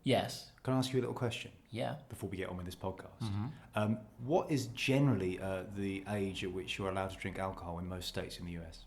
Yes. Can I ask you a little question? Yeah. Before we get on with this podcast. Mm-hmm. What is generally the age at which you're allowed to drink alcohol in most states in the US?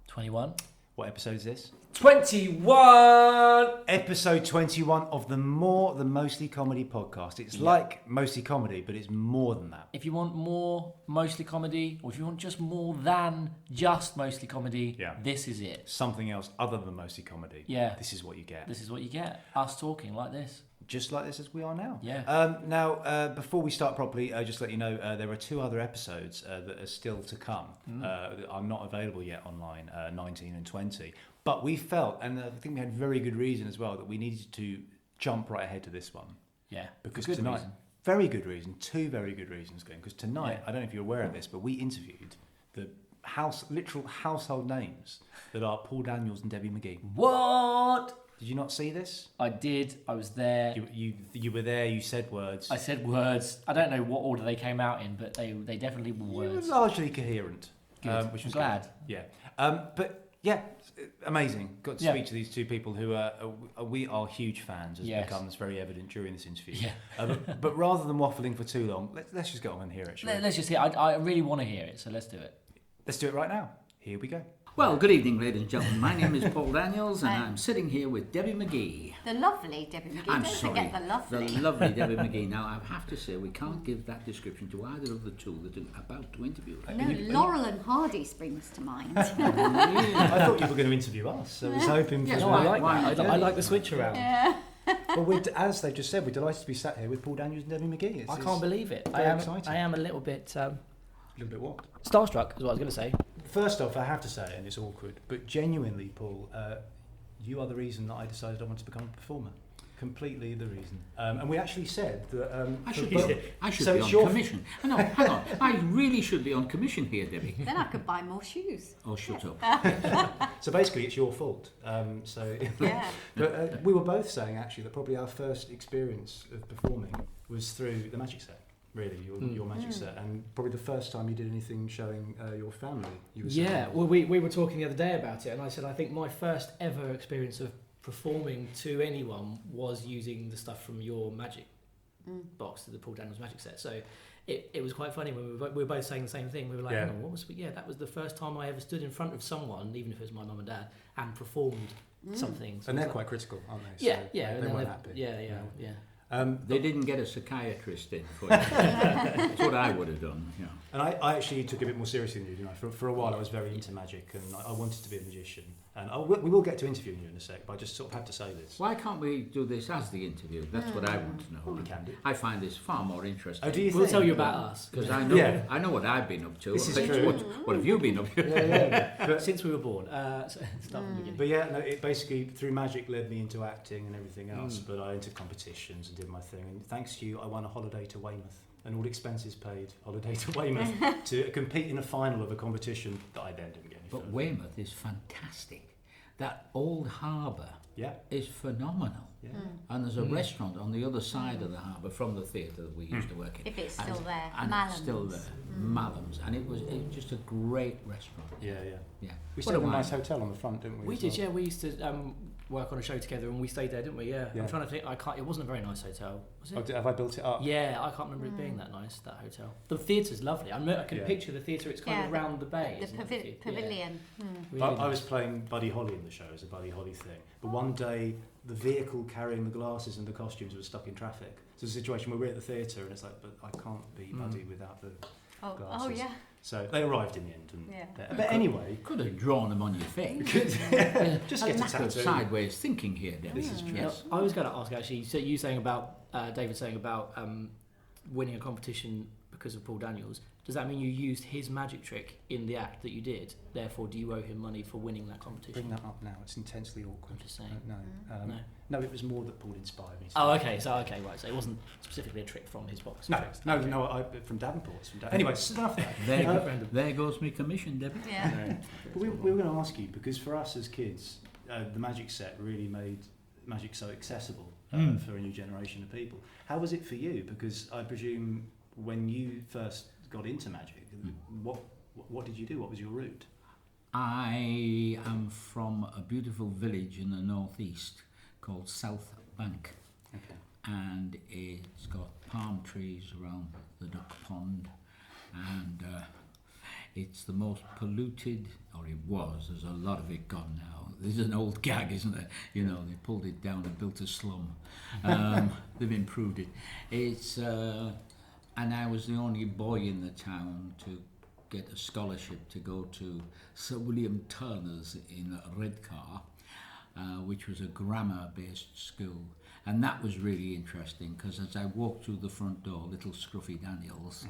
21. What episode is this? 21! Episode 21 of the More Than Mostly Comedy podcast. It's like Mostly Comedy, but it's more than that. If you want more Mostly Comedy, or if you want just more than just Mostly Comedy, this is it. Something else other than Mostly Comedy. Yeah. This is what you get. This is what you get. Us talking like this. Just like this as we are now. Yeah. Now, before we start properly, just let you know, there are 2 other episodes that are still to come that are not available yet online, 19 and 20. But we felt, and I think we had very good reason as well, that we needed to jump right ahead to this one. Yeah. Because good tonight, reason. very good reason, 2 very good reasons, Glyn. Because tonight, I don't know if you're aware of this, but we interviewed the literal household names that are Paul Daniels and Debbie McGee. What? Did you not see this? I did. I was there. You were there. You said words. I said words. I don't know what order they came out in, but they definitely were words. You were largely coherent. Good. Which was glad. Good. Yeah. But yeah, amazing. Got to speak to these 2 people who we are huge fans, as becomes very evident during this interview. Yeah. But rather than waffling for too long, let's just get on and hear it. Let's just hear. I really want to hear it, so let's do it. Let's do it right now. Here we go. Well, good evening, ladies and gentlemen. My name is Paul Daniels, and I'm sitting here with Debbie McGee. The lovely Debbie McGee. I'm Don't sorry, forget the lovely. the lovely Debbie McGee. Now, I have to say, we can't give that description to either of the 2 that are about to interview. No, Laurel and Hardy springs to mind. I thought you were going to interview us, so I was hoping for... I like the switch around. Yeah. Well, as they just said, we're delighted to be sat here with Paul Daniels and Debbie McGee. I can't believe it. Exciting. I am a little bit... A little bit what? Starstruck is what I was going to say. First off, I have to say, and it's awkward, but genuinely, Paul, you are the reason that I decided I wanted to become a performer. Completely the reason. And we actually said that... I should be on commission. No, hang on. I really should be on commission here, Debbie. Then I could buy more shoes. Oh, shut up. So basically, it's your fault. Yeah. But we were both saying, actually, that probably our first experience of performing was through the magic set. Really, your magic set, and probably the first time you did anything showing your family. Well, we were talking the other day about it, and I said I think my first ever experience of performing to anyone was using the stuff from your magic box, the Paul Daniels magic set. So it was quite funny when we were both saying the same thing. We were like, hang on, that was the first time I ever stood in front of someone, even if it was my mum and dad, and performed something. So and they're quite critical, aren't they? Yeah, so yeah. They weren't happy. Yeah. They didn't get a psychiatrist in for you. That's what I would have done. Yeah. And I actually took it a bit more seriously than you, didn't I? For a while I was very into magic and I wanted to be a magician. And we will get to interviewing you in a sec, but I just sort of have to say this. Why can't we do this as the interview? That's what I want to know. Well, we can do. I find this far more interesting. Oh, do you We'll think? tell you about us. Because I know what I've been up to. This is true. What have you been up to? But, Since we were born. Start from the beginning. but yeah, no, it basically, through magic, led me into acting and everything else. But I entered competitions and did my thing. And thanks to you, I won a holiday to Weymouth. And all expenses paid, holiday to Weymouth, to compete in a final of a competition that I then didn't get any But further. Weymouth is fantastic. That old harbour Yeah. is phenomenal. Yeah. And there's a restaurant on the other side of the harbour from the theatre that we used to work in. If it's still there. And Malams. it's still there. Malams. And it was just a great restaurant. Yeah. Yeah. We What stayed in a wine. nice hotel on the front, didn't we? We as did, well? yeah. We used to work on a show together, and we stayed there, didn't we? Yeah. Yeah. I'm trying to think. It wasn't a very nice hotel, was it? Oh, have I built it up? Yeah, I can't remember it being that nice. That hotel. The theatre's lovely. I can picture the theatre. It's kind of round the bay. The isn't it? pavilion. Really I nice. was playing Buddy Holly in the show as a Buddy Holly thing, but one day the vehicle carrying the glasses and the costumes was stuck in traffic. So it's a situation where we're at the theatre and it's like, but I can't be Buddy without the glasses. Oh yeah. So they arrived in the end. And Yeah. but anyway, Could have drawn them on your face. just get a Lack of tattoo. sideways thinking here, Debbie. This is true. Yes. I was going to ask actually. So you saying about David saying about winning a competition because of Paul Daniels. Does that mean you used his magic trick in the act that you did? Therefore, do you owe him money for winning that competition? Bring that up now. It's intensely awkward. I'm just saying. No, it was more that Paul inspired me. Oh, okay. Right. So it wasn't specifically a trick from his box. No, tricks. no, from Davenport. Anyway, enough of that. There goes me commission, Debbie. Yeah. But we were going to ask you, because for us as kids, the magic set really made magic so accessible for a new generation of people. How was it for you? Because I presume when you first got into magic, what did you do? What was your route? I am from a beautiful village in the northeast called South Bank. Okay. and it's got palm trees around the duck pond, and it's the most polluted, or it was, there's a lot of it gone now. This is an old gag, isn't it? You know, they pulled it down and built a slum. They've improved it. It's, and I was the only boy in the town to get a scholarship to go to Sir William Turner's in Redcar, which was a grammar-based school. And that was really interesting, because as I walked through the front door, little Scruffy Daniels,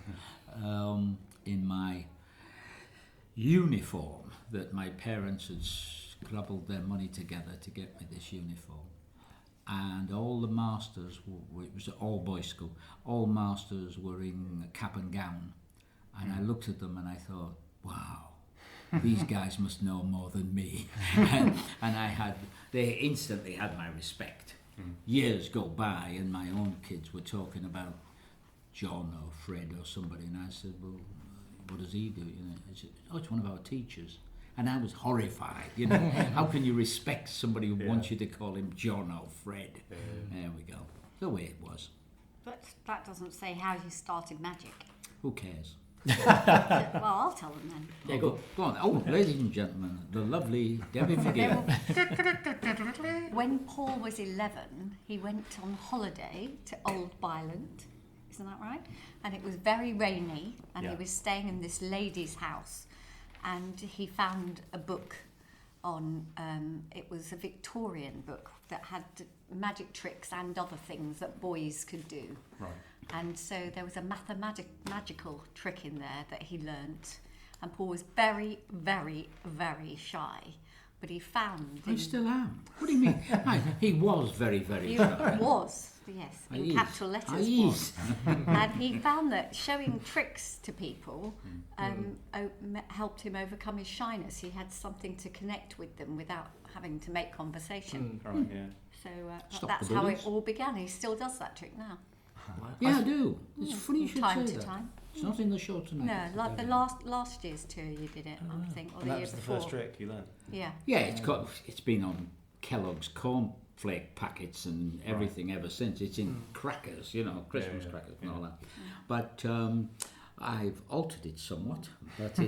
in my uniform that my parents had scrabbled their money together to get me this uniform, and all the masters it was an all-boys school, all masters were in cap and gown, and I looked at them and I thought, wow, these guys must know more than me. And they instantly had my respect. Years go by and my own kids were talking about John or Fred or somebody, and I said, well, what does he do? You know, he said, oh, it's one of our teachers. And I was horrified, you know. How can you respect somebody who wants you to call him John or Fred? There we go. The way it was. But that doesn't say how you started magic. Who cares? Well, I'll tell them then. Yeah, go. Go on. Oh, ladies and gentlemen, the lovely Debbie McGee. When Paul was 11, he went on holiday to Old Byland. Isn't that right? And it was very rainy, and he was staying in this lady's house, and he found a book on, it was a Victorian book that had magic tricks and other things that boys could do. Right. And so there was a magical trick in there that he learnt, and Paul was very, very, very shy. But he found... I still am. What do you mean? He was very, very He shy. was, yes, in capital letters was. And he found that showing tricks to people helped him overcome his shyness. He had something to connect with them without having to make conversation. Right, yeah. So that's how it all began. He still does that trick now. Yeah, I do. It's funny you should Time say to that. time. It's not in the show tonight. No, like the last year's tour you did it, I think, or And the that year was the before. first trick you learned? Yeah. Yeah, it's been on Kellogg's cornflake packets and everything ever since. It's in crackers, you know, Christmas crackers and all that. But I've altered it somewhat. But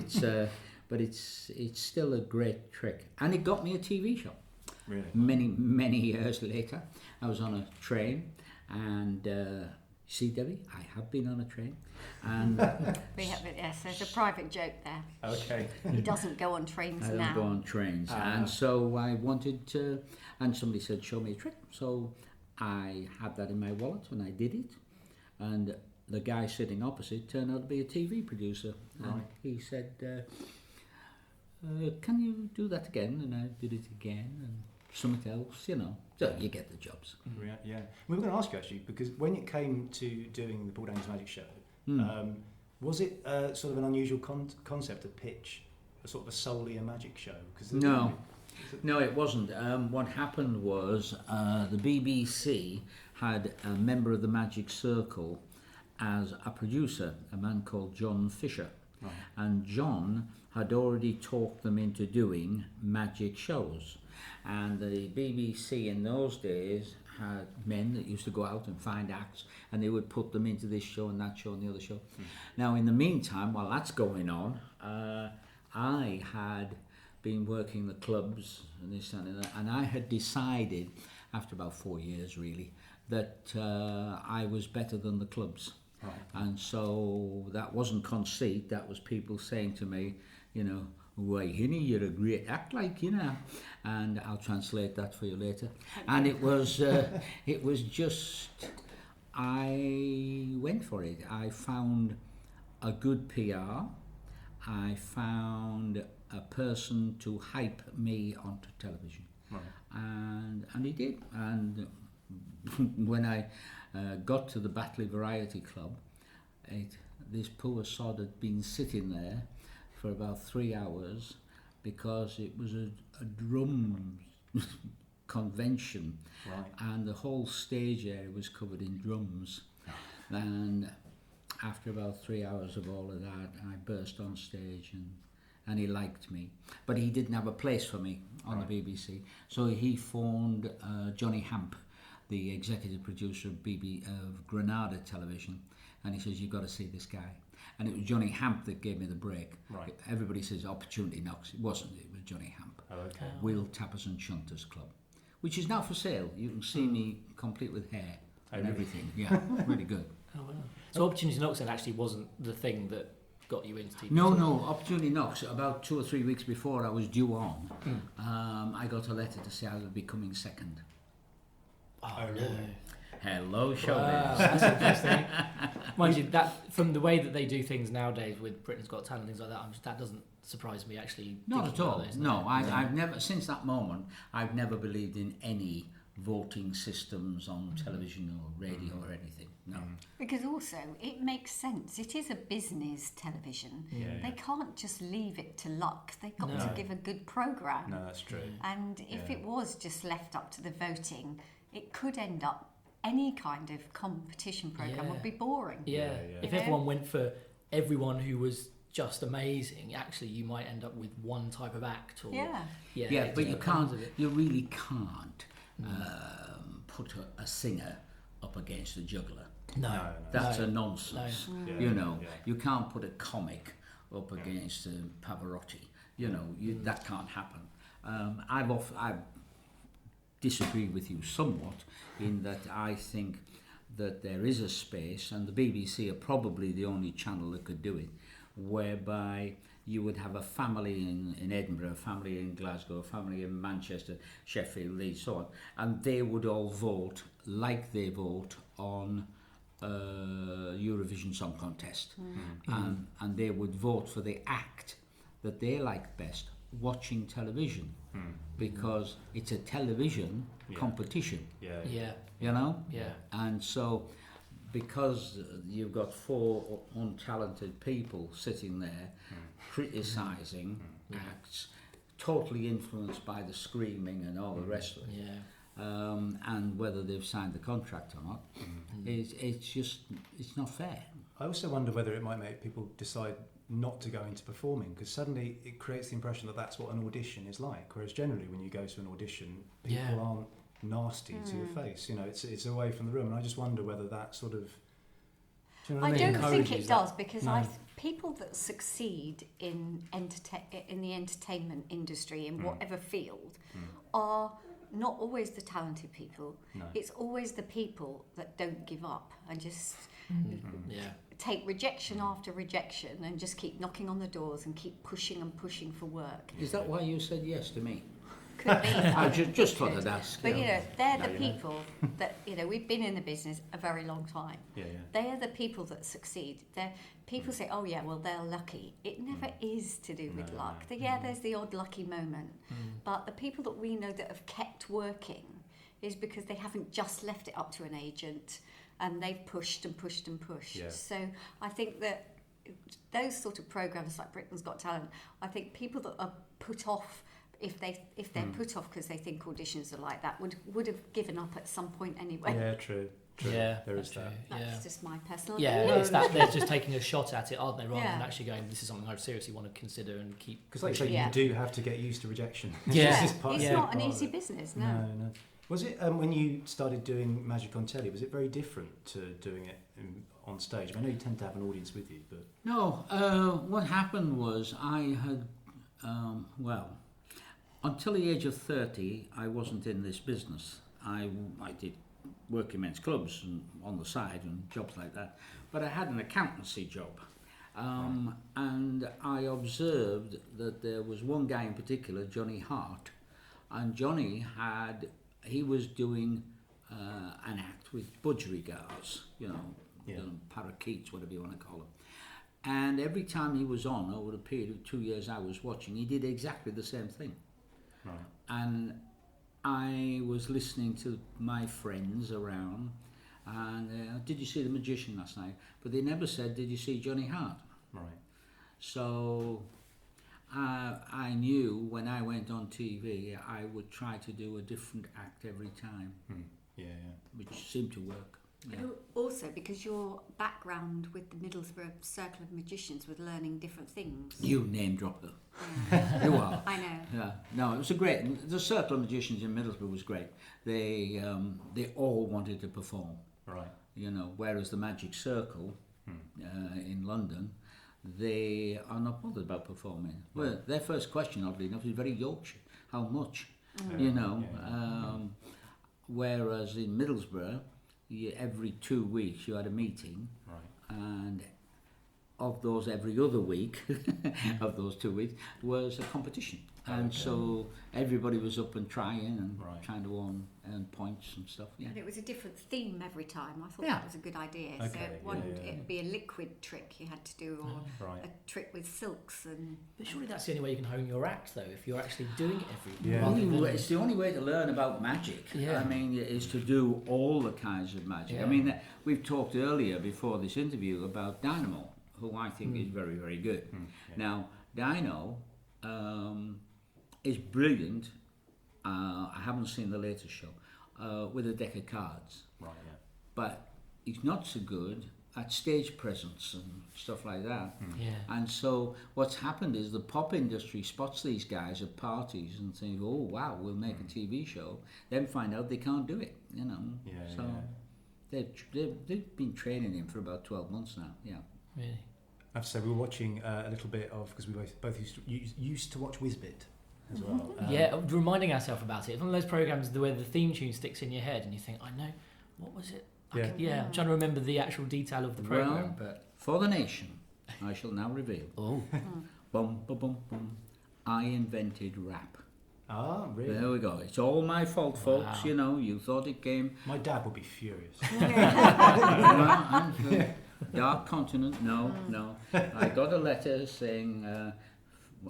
it's still a great trick, and it got me a TV show. Really? Many years later, I was on a train, and see, Debbie, I have been on a train, and Yes, there's a private joke there. Okay. He doesn't go on trains I don't now. go on trains, and so I wanted to, and somebody said, show me a trick, so I had that in my wallet and I did it, and the guy sitting opposite turned out to be a TV producer, and he said, can you do that again? And I did it again, and something else, you know, so you get the jobs. Yeah. We were going to ask you actually, because when it came to doing the Paul Daniels Magic Show, was it sort of an unusual concept to pitch a sort of a solely a magic show? No, it wasn't. What happened was the BBC had a member of the Magic Circle as a producer, a man called John Fisher. Right. And John had already talked them into doing magic shows. And the BBC in those days had men that used to go out and find acts, and they would put them into this show and that show and the other show. Now, in the meantime, while that's going on, I had been working the clubs and this and that, and I had decided, after about 4 years really, that I was better than the clubs. Right. And so that wasn't conceit, that was people saying to me, you know, why, Hinny, you're a great act, like, you know. And I'll translate that for you later. And it was just, I went for it. I found a good PR. I found a person to hype me onto television. Right. And he did. And when I got to the Batley Variety Club, this poor sod had been sitting there for about 3 hours because it was a drum convention, right. And the whole stage area was covered in drums. And after about 3 hours of all of that, I burst on stage and he liked me. But he didn't have a place for me on the BBC, so he phoned Johnny Hamp, the executive producer of Granada Television, and he says, "You've got to see this guy." And it was Johnny Hamp that gave me the break. Right. Everybody says Opportunity Knocks. It wasn't. It was Johnny Hamp. Oh, okay. Wheel Tappers and Shunters Club, which is now for sale. You can see me complete with hair and really? everything. Yeah, really good. Oh, wow. So Opportunity Knocks then actually wasn't the thing that got you into TV? No, Opportunity Knocks. About 2 or 3 weeks before I was due on, I got a letter to say I would be coming second. Oh, Oh, no. really? Hello, Wow, showbiz. that's interesting. Mind you, that from the way that they do things nowadays with Britain's Got Talent, things like that, that doesn't surprise me actually. Not thinking at about all. those No, now. I've never, since that moment, I've never believed in any voting systems on television or radio or anything. No. Because also, it makes sense. It is a business television. Yeah, They yeah. can't just leave it to luck. They've got No. to give a good programme. No, that's true. And if Yeah. it was just left up to the voting, it could end up any kind of competition programme Yeah. would be boring. Yeah. Yeah. If everyone went for everyone who was just amazing, actually you might end up with one type of act. Or Yeah. Yeah, it but just you becomes can't. a bit- You really can't put a singer up against a juggler. No. That's No. a nonsense. Yeah, You know, yeah. you can't put a comic up against Pavarotti. You know, that can't happen. I disagree with you somewhat in that I think that there is a space, and the BBC are probably the only channel that could do it, whereby you would have a family in Edinburgh, a family in Glasgow, a family in Manchester, Sheffield, Leeds, so on, and they would all vote like they vote on Eurovision Song Contest, and they would vote for the act that they like best, watching television, because it's a television Yeah. competition, Yeah. Yeah. you know? Yeah. And so, because you've got 4 untalented people sitting there criticising acts, totally influenced by the screaming and all the rest of it, Yeah. and whether they've signed the contract or not, it's not fair. I also wonder whether it might make people decide not to go into performing, because suddenly it creates the impression that that's what an audition is like, whereas generally when you go to an audition, people Yeah. aren't nasty to your face. You know, it's away from the room, and I just wonder whether that sort of... Do you know what I I mean? don't think Encourages it that. does, because No. people that succeed in the entertainment industry in whatever field are not always the talented people. No. It's always the people that don't give up and just Yeah. take rejection after rejection and just keep knocking on the doors and keep pushing and pushing for work. Is that why you said yes to me? Could be. I just thought I'd ask. But you know, they're No, the you know. people that, you know, we've been in the business a very long time. Yeah, yeah. They are the people that succeed. People say, oh yeah, well they're lucky. It never is to do with No, luck. no. Yeah, there's the odd lucky moment. But the people that we know that have kept working is because they haven't just left it up to an agent and they've pushed and pushed and pushed. Yeah. So I think that those sort of programs like Britain's Got Talent, I think people that are put off, if they're put off because they think auditions are like that, would have given up at some point anyway. Yeah, true. Yeah. There is that's true. that. That's Yeah. just my personal Yeah, opinion. it's that they're just taking a shot at it, aren't they? Rather than Yeah. actually going, this is something I seriously want to consider and keep. Because like you say, Yeah. you do have to get used to rejection. Yeah. It's just part- It's Yeah. not an part of easy it. business, No, no. no. Was it when you started doing magic on telly? Was it very different to doing it on stage? I know you tend to have an audience with you, but No, what happened was I had, until the age of 30, I wasn't in this business. I did work in men's clubs and on the side and jobs like that, but I had an accountancy job. And I observed that there was one guy in particular, Johnny Hart, and he was doing an act with budgerigars, you know, Yeah. parakeets, whatever you want to call them. And every time he was on, over a period of 2 years I was watching, he did exactly the same thing. right. And I was listening to my friends around, and did you see The Magician last night? But they never said, did you see Johnny Hart? Right. So I knew when I went on TV, I would try to do a different act every time, Yeah, yeah. which seemed to work. Yeah. Also, because your background with the Middlesbrough Circle of Magicians was learning different things. You name dropper. Yeah. You are. I know. Yeah. No, it was a great. The Circle of Magicians in Middlesbrough was great. They all wanted to perform. Right. You know, whereas the Magic Circle in London, they are not bothered about performing. Well, their first question, oddly enough, is very Yorkshire. How much? You know. Whereas in Middlesbrough, every 2 weeks you had a meeting, Right. and of those every other week, of those 2 weeks, was a competition. And so everybody was up and trying and trying to earn points and stuff. Yeah. And it was a different theme every time. I thought Yeah. that was a good idea. So Okay, it'd be a liquid trick you had to do, or Right. a trick with silks and. But surely that's the only way you can hone your act, though, if you're actually doing it every Yeah. rather than- It's the only way to learn about magic. Yeah. I mean, is to do all the kinds of magic. I Yeah. mean, we've talked earlier before this interview about Dynamo, who I think is very, very good. Now, Dino is brilliant. I haven't seen the latest show with a deck of cards, Right. Yeah. but he's not so good at stage presence and stuff like that. Yeah. And so what's happened is the pop industry spots these guys at parties and think, oh wow, we'll make a TV show, then find out they can't do it, you know. Yeah, So they've been training him for about 12 months now. Yeah. Really. I have to say, we were watching a little bit of, because we both used to watch Whizbit as well. Yeah, reminding ourselves about it. It's one of those programs where the theme tune sticks in your head and you think, I know, what was it? I'm trying to remember the actual detail of the program. Well, for the nation, I shall now reveal. Oh. Bum, bum, bum, bum. I invented rap. Ah, really? There we go. It's all my fault, folks. Wow. You know, you thought it came. My dad would be furious. Dark Continent, no. I got a letter saying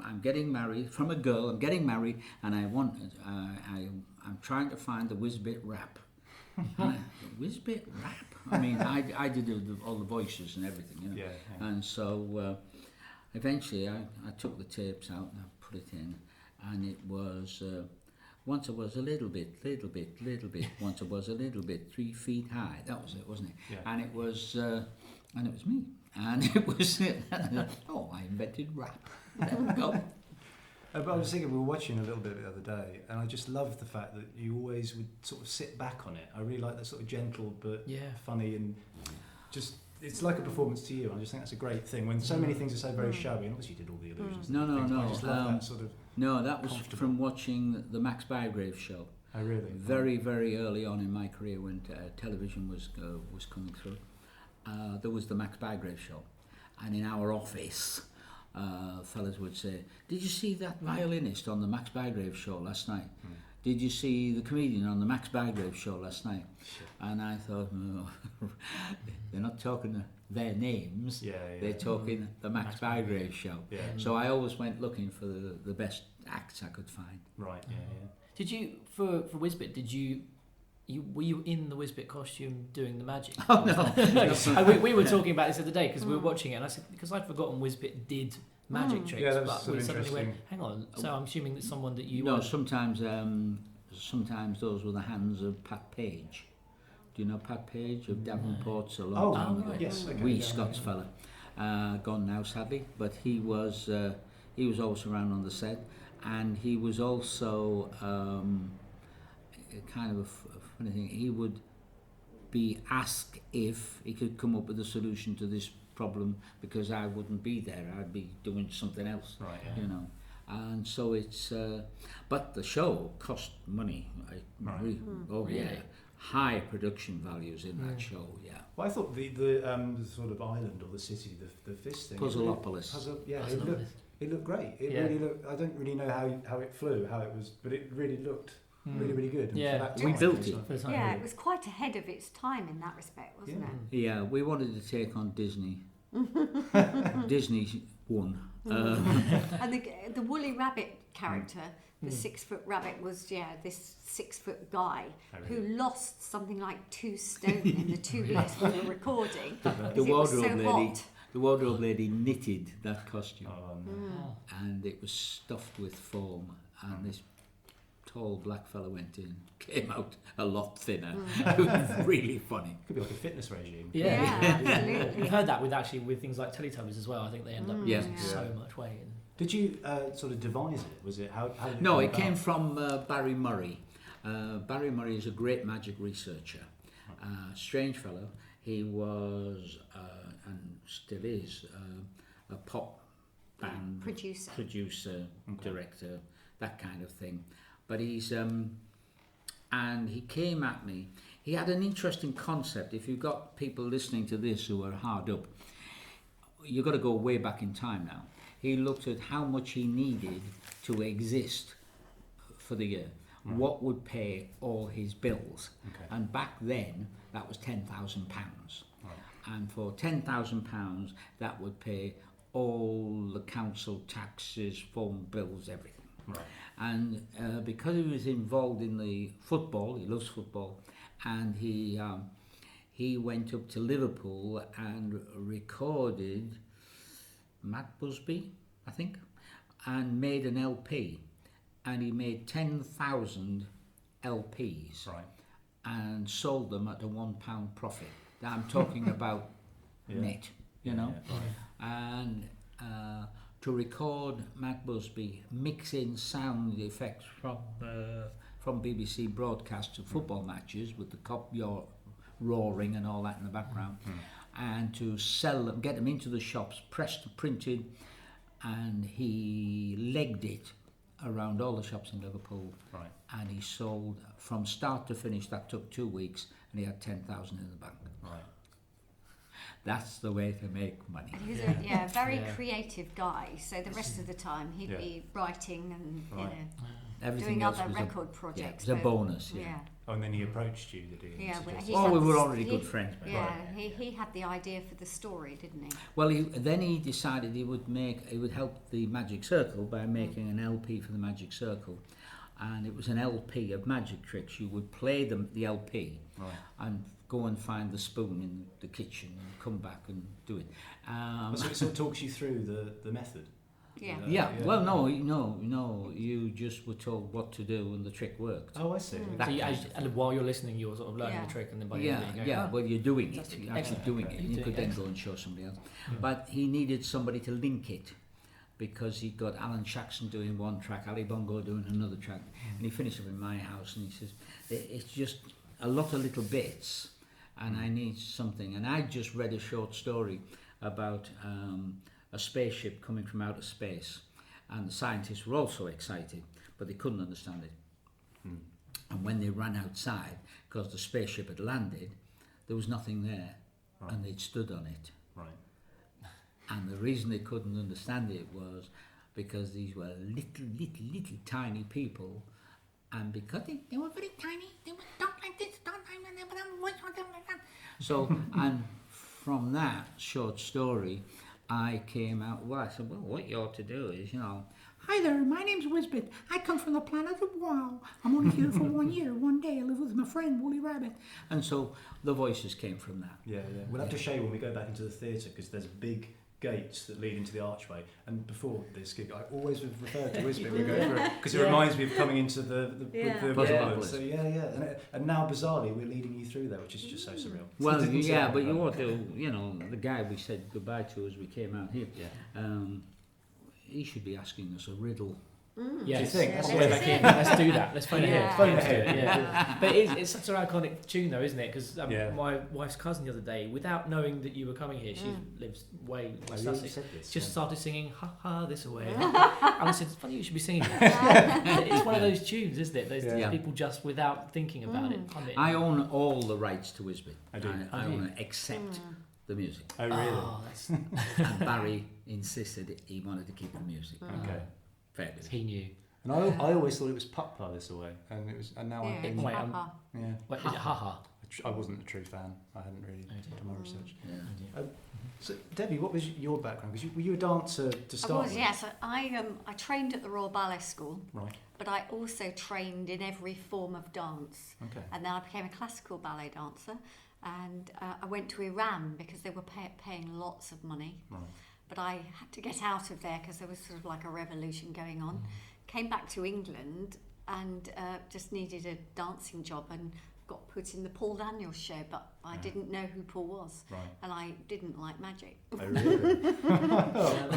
I'm getting married from a girl. I'm getting married, and I'm trying to find the Whizbit rap. Whizbit rap. I mean, I did all the voices and everything, you know. Yeah. And so eventually, I took the tapes out and I put it in, and it was. Once I was a little bit. Once I was a little bit, 3 feet high. That was it, wasn't it? Yeah. And it was me. And it was oh, I invented rap. There we go. But I was thinking, we were watching a little bit the other day, and I just loved the fact that you always would sort of sit back on it. I really like that sort of gentle but funny, and just it's like a performance to you. I just think that's a great thing when so many things are so very showy. And obviously, you did all the illusions. No. I just love that sort of. No, that was from watching the Max Bygrave show. Oh, really? Very, very early on in my career when television was coming through. There was the Max Bygrave show, and in our office, fellas would say, "Did you see that violinist on the Max Bygrave show last night? Did you see the comedian on the Max Bygrave show last night?" And I thought, no, they're not talking their names, they're talking the Max Bygrave show. Yeah. So I always went looking for the best acts I could find. Right. Yeah. Did you, for Whizbit, were you in the Whizbit costume doing the magic? Oh, no. we were talking about this the other day because we were watching it, and I said, because I'd forgotten Whizbit did magic tricks, Yeah, that was but sort we of suddenly went, interesting. hang on, so I'm assuming that someone that you No, were... sometimes those were the hands of Pat Page. Do you know Pat Page of Davenport's a long time ago? right. Yes. Okay. Wee Scots fella, gone now sadly, but he was always around on the set, and he was also kind of a funny thing. He would be asked if he could come up with a solution to this problem because I wouldn't be there. I'd be doing something else. Right. Yeah. You know. And so it's, but the show cost money. Really? High production values in that show. Yeah. Well, I thought the sort of island or the city, the fish thing. Puzzleopolis. It looked great. It really looked. I don't really know how it flew, how it was, but it really looked really good. And Yeah. for that We time, built was it. like- For the time Yeah, being. it was quite ahead of its time in that respect, wasn't it? Yeah, we wanted to take on Disney. Disney won. And the woolly rabbit character, the 6-foot rabbit, was this 6-foot guy who lost something like 2 stone in the 2 weeks we were recording. The It was so wardrobe lady. hot. The wardrobe lady knitted that costume, Oh, no. and it was stuffed with foam, and this tall black fella went in, came out a lot thinner. It was really funny. Could be like a fitness regime. Yeah, absolutely. We've heard that with things like Teletubbies as well. I think they end up losing so much weight. Did you sort of devise it? Was it how did it No, come it about? came from Barry Murray. Barry Murray is a great magic researcher. Strange fellow. He was and still is a pop band producer, director, that kind of thing. But he's and he came at me. He had an interesting concept. If you've got people listening to this who are hard up, you've got to go way back in time now. He looked at how much he needed to exist for the year. What would pay all his bills? And back then, that was £10,000. And for £10,000, that would pay all the council taxes, phone bills, everything. And because he was involved in the football, he loves football, and he went up to Liverpool and recorded Matt Busby, I think, and made an LP. And he made 10,000 LPs and sold them at a £1 profit. I'm talking about net, you know. And to record Matt Busby, mix in sound effects from BBC broadcasts of football matches with the cop roaring and all that in the background, and to sell them, get them into the shops, pressed, printed, and he legged it around all the shops in Liverpool, and he sold from start to finish. That took 2 weeks, and he had 10,000 in the bank. That's the way to make money. He was a very creative guy. So the rest of the time he'd be writing and Everything doing else other was record projects. it was a bonus. Oh, and then he approached you, did he? Yeah, Suggested- we were already good friends. He had the idea for the story, didn't he? Well, then he decided he would help the Magic Circle by making an LP for the Magic Circle, and it was an LP of magic tricks. You would play the LP, and go and find the spoon in the kitchen and come back and do it. So it sort of talks you through the method. Well, no, you just were told what to do and the trick worked. Oh, I see. And while you're listening, you're sort of learning the trick, and then by the end you go, well, you're doing it. You're actually doing it. You could then go and show somebody else. But he needed somebody to link it, because he got Alan Jackson doing one track, Ali Bongo doing another track, and he finished up in my house, and he says, it's just a lot of little bits, and I need something. And I just read a short story about a spaceship coming from outer space, and the scientists were also excited, but they couldn't understand it. And when they ran outside, because the spaceship had landed, there was nothing there, and they'd stood on it. And the reason they couldn't understand it was because these were little tiny people, and because they were very tiny, they would talk like this, talk like that. So, and from that short story, I came out, I said, well, what you ought to do is, hi there, my name's Wisbit. I come from the planet of Wow. I'm only here for 1 year. One day I live with my friend, Woolly Rabbit. And so the voices came from that. We'll have to show you when we go back into the theatre, because there's big gates that lead into the archway, and before this gig I always refer to Wisbit when we go through it, because it reminds me of coming into the so and now bizarrely we're leading you through there, which is just so surreal. Well, but you ought to, the guy we said goodbye to as we came out here, he should be asking us a riddle. Yes. Do you think? Let's go back in. Let's do that. Let's phone it in. Phone it. But it's such an iconic tune, though, isn't it? Because my wife's cousin the other day, without knowing that you were coming here, she lives way in Sussex, just started singing "Ha Ha This Away," and I said, "It's funny you should be singing that." It's one of those tunes, isn't it? Those people just without thinking about it. I own all the rights to Wisbit. I do. I own it except the music. Oh, really? Oh, And Barry insisted he wanted to keep the music. Okay. Fabulous. he knew. And I always thought it was Papa This Away, and now I'm thinking, Wait, Wait, is it Ha Ha? I wasn't a true fan. I hadn't really done my research. Yeah. So Debbie, what was your background? Because were you a dancer to start with? Yes. I trained at the Royal Ballet School, Right. but I also trained in every form of dance. Okay. And then I became a classical ballet dancer, and I went to Iran because they were paying lots of money. Right. But I had to get out of there because there was sort of like a revolution going on. Came back to England and just needed a dancing job and got put in the Paul Daniels show, but I didn't know who Paul was, Right. and I didn't like magic. Oh, really?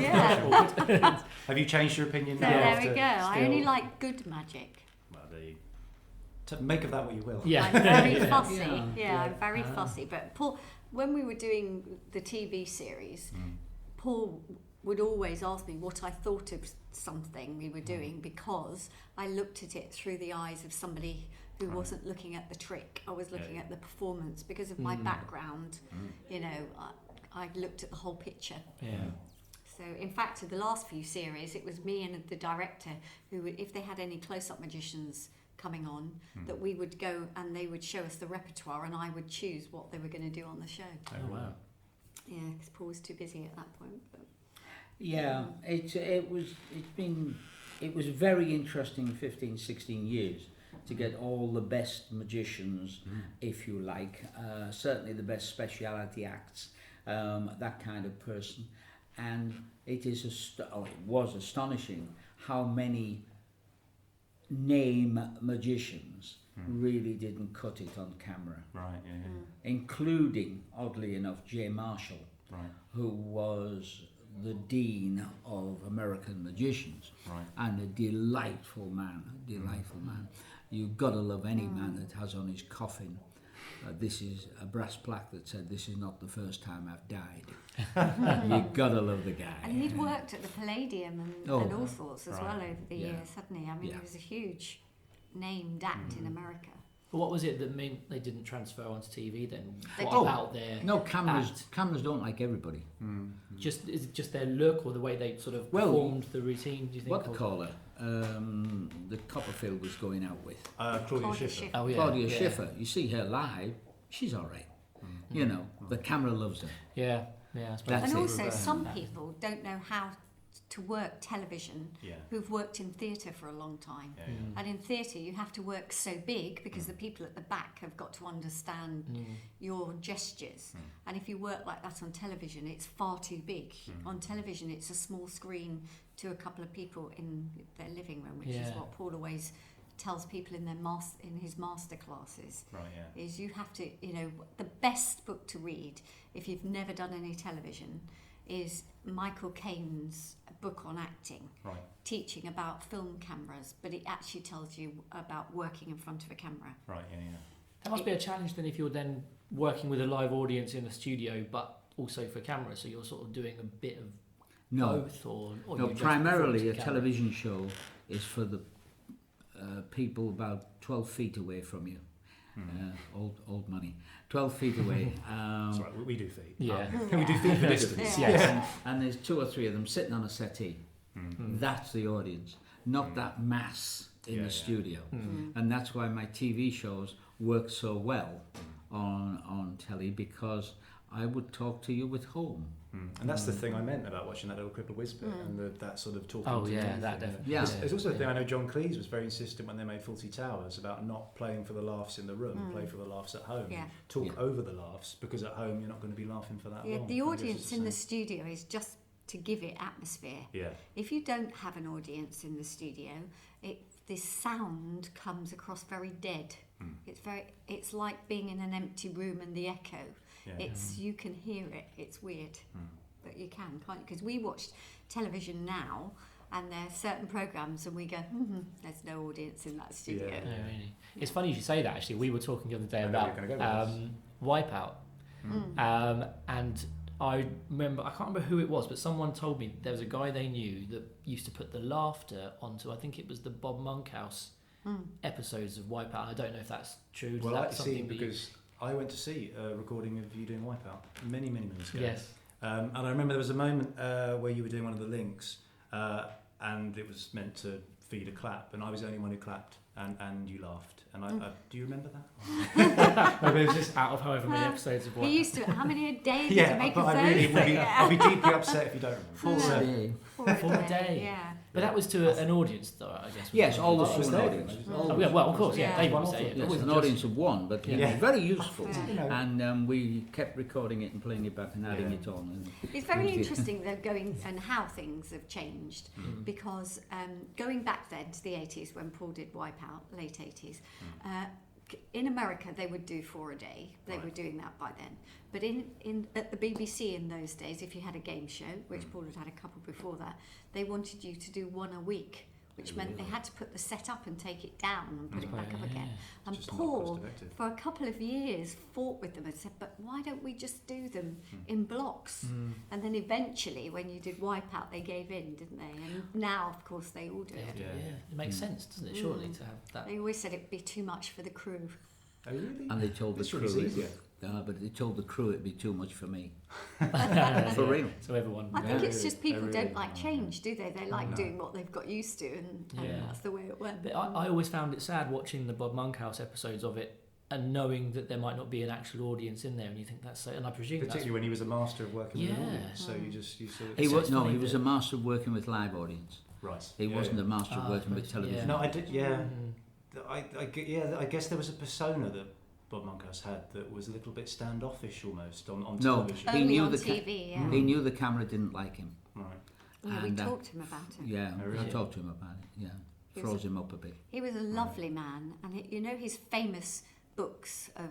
Yeah. Have you changed your opinion So now? there we after- go. I still- only like good magic. Well, there you make of that what you will. Yeah. I'm very fussy. Yeah. Yeah, I'm very fussy. But Paul, when we were doing the TV series, Paul would always ask me what I thought of something we were doing, because I looked at it through the eyes of somebody who wasn't looking at the trick. I was looking at the performance because of my background. You know, I looked at the whole picture. Yeah. So, in fact, in the last few series, it was me and the director who, would, if they had any close-up magicians coming on, that we would go and they would show us the repertoire, and I would choose what they were going to do on the show. Oh, wow. Yeah, because Paul was too busy at that point. But, Yeah, it was very interesting 15, 16 years to get all the best magicians, if you like, certainly the best speciality acts, that kind of person, and it was astonishing how many name magicians really didn't cut it on camera, Right, yeah. including, oddly enough, Jay Marshall, Right, who was the dean of American magicians, right. and a delightful man. You've got to love any man that has on his coffin, this is a brass plaque that said, "This is not the first time I've died." You've got to love the guy. and he'd worked at the Palladium and all sorts as well over the years, hadn't he? I mean, he was a huge named act in America. But what was it that meant they didn't transfer onto TV then? They What didn't. about their No, cameras act? don't like everybody. Is it just their look or the way they sort of Well, performed the routine, do you think? What they or- call her? The Copperfield was going out with. Claudia Claudia Schiffer. Schiffer. Oh, yeah. Claudia yeah. Schiffer. You see her live, she's all right. You know, the camera loves her. Yeah, I suppose. That's And it. also, some people don't know how to work television Yeah. who've worked in theatre for a long time. Yeah, yeah. And in theatre, you have to work so big because the people at the back have got to understand your gestures. And if you work like that on television, it's far too big. On television, it's a small screen to a couple of people in their living room, which is Yeah. what Paul always tells people in his master classes. Right, yeah. Is you have to, the best book to read if you've never done any television is Michael Caine's book on acting, Right. teaching about film cameras, but it actually tells you about working in front of a camera. Right, yeah, yeah. That must be a challenge then if you're then working with a live audience in the studio, but also for camera. So you're sort of doing a bit of No, both, or no. you just Primarily, perform a to camera? television show is for the people about 12 feet away from you. Old money. 12 feet away. That's right, we do feet. Yeah. We do feet for distance. Yeah. Yes. And there's 2 or 3 of them sitting on a settee. That's the audience, not that mass in Yeah, the yeah. studio. And that's why my TV shows work so well on telly, because I would talk to you with home. And that's the thing I meant about watching that little Cripple Whisper and that sort of talking Oh to yeah, you that thing. definitely. Yeah. There's also the thing I know John Cleese was very insistent when they made Fawlty Towers about not playing for the laughs in the room, play for the laughs at home. Yeah. Talk over the laughs, because at home you're not going to be laughing for that Yeah, long. the I guess audience it's in the same. studio is just to give it atmosphere. Yeah. If you don't have an audience in the studio, this sound comes across very dead. It's like being in an empty room and the echo. Yeah. You can hear it. It's weird, but you can't you? Because we watch television now, and there are certain programs, and we go, there's no audience in that studio. Yeah. No, really. It's funny you should say that. Actually, we were talking the other day I know about where you're gonna go Wipeout, and I remember, I can't remember who it was, but someone told me there was a guy they knew that used to put the laughter onto, I think it was the Bob Monkhouse episodes of Wipeout. I don't know if that's true. Is Well, that I see, something that you- because I went to see a recording of you doing Wipeout many moons ago. Yes. And I remember there was a moment where you were doing one of the links, and it was meant to feed a clap, and I was the only one who clapped, and you laughed. And I do you remember that? Maybe it was just out of however many episodes of He Wipeout. used to. How many a day did Yeah, you make but of I those? really would be. I'll be deeply upset if you don't remember. Full So- day. For a day. Yeah. But that was to an audience, though, I guess. Yes, all Oh, to was an there? audience. Oh, yeah, well, of course, yeah. Yeah. They One would of say them. it. Yes, wasn't an just- audience of one, but he Yeah. was very useful. Yeah. You know, And we kept recording it and playing it back and adding Yeah. it on. And It's very interesting though going and how things have changed because going back then to the 80s when Paul did Wipeout, late 80s, in America they would do 4 a day. They Right. were doing that by then. But at the BBC in those days, if you had a game show, which Paul had had a couple before that, they wanted you to do 1 a week, which meant they had to put the set up and take it down and put it back up again. And just not Paul, cost-effective. for a couple of years, fought with them and said, but why don't we just do them in blocks? And then eventually, when you did Wipeout, they gave in, didn't they? And now, of course, they all do Yeah, it. Yeah. it makes sense, doesn't it? Surely to have that. They always said it'd be too much for the crew. Oh, really? And they told the This crew, was easier. but they told the crew it'd be too much for me. Yeah. For real. So everyone. I think Yeah. it's just people Really? don't like change, do they? They like No. doing what they've got used to, and Yeah. that's the way it went. But I always found it sad watching the Bob Monkhouse episodes of it and knowing that there might not be an actual audience in there, and you think that's so. And I presume Particularly when he was a master of working with an Yeah. audience. So you sort of... He So was it's no, funny he was that- a master of working with live audience. Right. He Yeah, wasn't yeah. a master of working with yeah. television. No, I did. Yeah, Mm. I guess there was a persona that Bob Monkhouse had that was a little bit standoffish almost on No. television. He Only knew on the TV, yeah. He knew the camera didn't like him. Right. Yeah, we and, talked to him about it. Yeah, Oh, really? I talked to him about it. Yeah, He was froze him up a bit. He was a lovely man, and you know his famous books of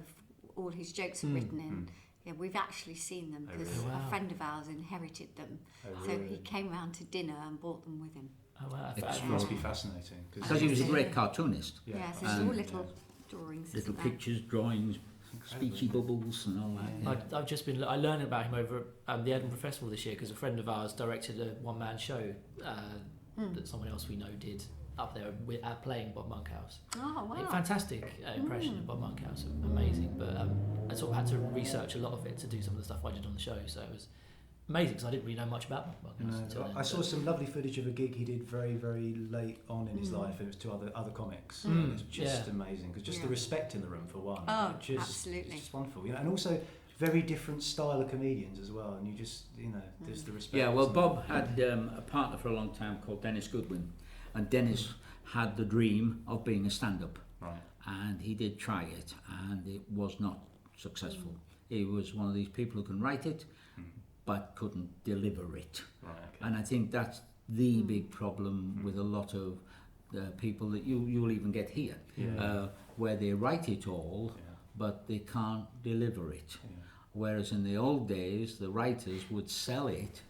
all his jokes are written in. Yeah, we've actually seen them Oh, because really? Wow. a friend of ours inherited them. Oh, So really? he came round to dinner and brought them with him. Oh, wow. It's It must be fascinating. Because he was a great cartoonist. Yeah, so it's And- all little drawings. Little isn't there? pictures, drawings, speechy bubbles and all that. I've just been. I learned about him over the Edinburgh Festival this year because a friend of ours directed a one-man show that someone else we know did up there with, playing Bob Monkhouse. Oh, wow. A fantastic impression of Bob Monkhouse, amazing. But I sort of had to research a lot of it to do some of the stuff I did on the show, so it was amazing because I didn't really know much about Bob Monkhouse until then. I saw but- some lovely footage of a gig he did very, very late on in his life, and it was to other comics. Mm. And it's just Yeah. amazing because just Yeah. the respect in the room for one. Oh, It just, absolutely. It's just wonderful, you know, and also very different style of comedians as well. And you just, you know, there's the respect. Yeah, well, isn't Bob had a partner for a long time called Dennis Goodwin, and Dennis had the dream of being a stand-up, there? Right. and he did try it, and it was not successful. He was one of these people who can write it, but couldn't deliver it. Right. Okay. And I think that's the big problem with a lot of people that you'll even get here, Yeah. where they write it all, Yeah. but they can't deliver it. Yeah. Whereas in the old days, the writers would sell it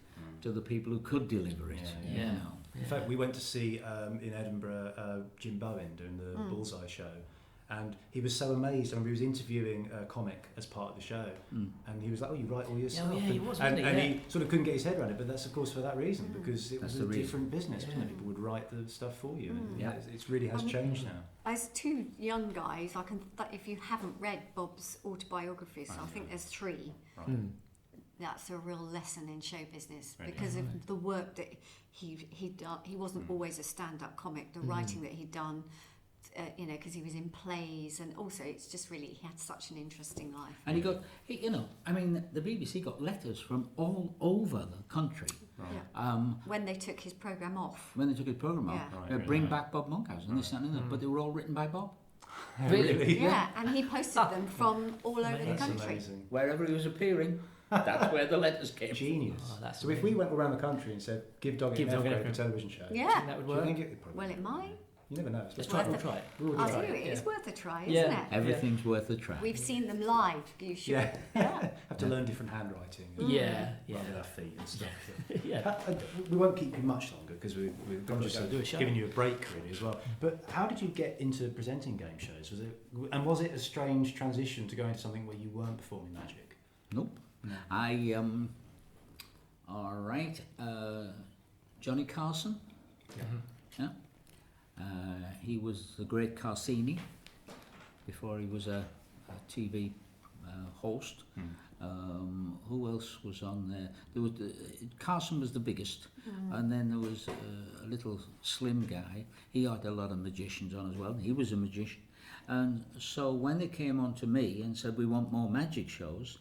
to the people who could deliver it. Yeah, yeah. You know. In fact, we went to see in Edinburgh Jim Bowen doing the Bullseye show, and he was so amazed. And we was interviewing a comic as part of the show, and he was like, "Oh, you write all your stuff?" yeah, he was, and, wasn't he? and Yeah. he sort of couldn't get his head around it. But that's of course for that reason, because it That's was the a reason. different business, wasn't it? Yeah. People would write the stuff for you, and Yeah. it really has changed now. As two young guys, if you haven't read Bob's autobiographies, I think there's 3. Mm. That's a real lesson in show business Really? because of the work that he'd done. He wasn't always a stand-up comic. The writing that he'd done, you know, because he was in plays, and also it's just really he had such an interesting life. And you know, I mean, the BBC got letters from all over the country Yeah. When they took his program off. when they took his programme off. Yeah. Right, Bring right. back Bob Monkhouse, and this, that, and that. But they were all written by Bob. Really? Yeah, and he posted them from all over the That's country. amazing. Wherever he was appearing, that's where the letters came from. Genius. Oh, that's So if we went around the country and said, "Give Doggett Give an Doggett Ephgrave a- a television show," Yeah. that would do you work. think it probably? Well, it might. You never know. Let's try it. We'll Worth try it. We'll I'll try do it. it. It's worth a try, Yeah. isn't it? Everything's worth a try. We've seen them live. You should. Yeah. Yeah. Have to learn different handwriting. Yeah, Run with yeah. our feet and stuff. Yeah. We won't keep you much longer because we've Gotta just go do a show. given you a break really as well. But how did you get into presenting game shows? Was it a strange transition to go into something where you weren't performing magic? Nope. No. All right. Johnny Carson. Yeah. He was the great Carsini before he was a TV host. Who else was on there? There was Carson was the biggest, and then there was a little slim guy. He had a lot of magicians on as well. He was a magician, and so when they came on to me and said we want more magic shows,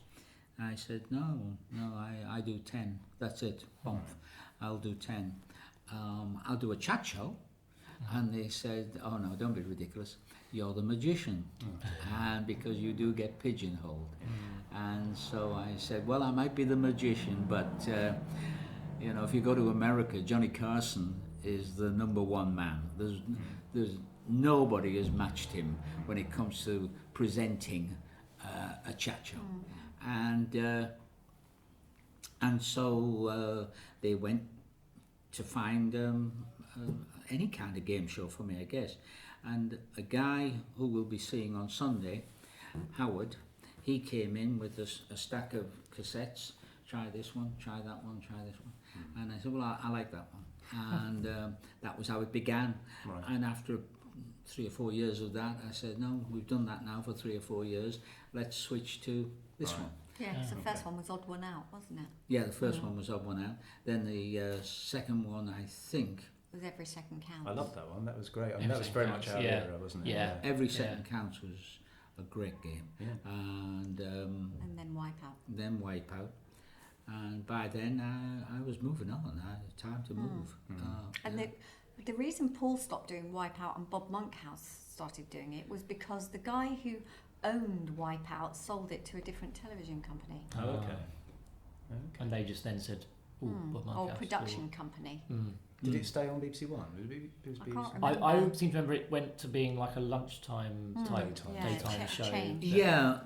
I said no, I do 10. That's it. Bump. I'll do 10. I'll do a chat show. And they said, oh no, don't be ridiculous, you're the magician. And because you do get pigeonholed. And so I said, well, I might be the magician, but you know, if you go to America, Johnny Carson is the #1 man. There's nobody has matched him when it comes to presenting a chat show. And so they went to find any kind of game show for me, I guess. And a guy who we'll be seeing on Sunday, Howard, he came in with a stack of cassettes. Try this one, try that one, try this one. And I said, well, I like that one. And that was how it began. Right. And after 3 or 4 years of that, I said, no, we've done that now for 3 or 4 years. Let's switch to this one. Yeah, because the first one was Odd One Out, wasn't it? Yeah, the first one was Odd One Out. Then the second one, I think, It was Every Second Counts. I love that one. That was great. I mean, Every that was very Second much our Counts, yeah. era, wasn't it? Yeah. Every Second Counts was a great game. Yeah. And And then Wipeout. then Wipeout. And by then, I was moving on. I had time to move. And the reason Paul stopped doing Wipeout and Bob Monkhouse started doing it was because the guy who owned Wipeout sold it to a different television company. Oh, okay. And they just then said, "Ooh, Bob Or Monkhouse, production company. Did it stay on BBC One? It was I can't BBC? remember. I seem to remember it went to being like a lunchtime type daytime it show. changed. Yeah,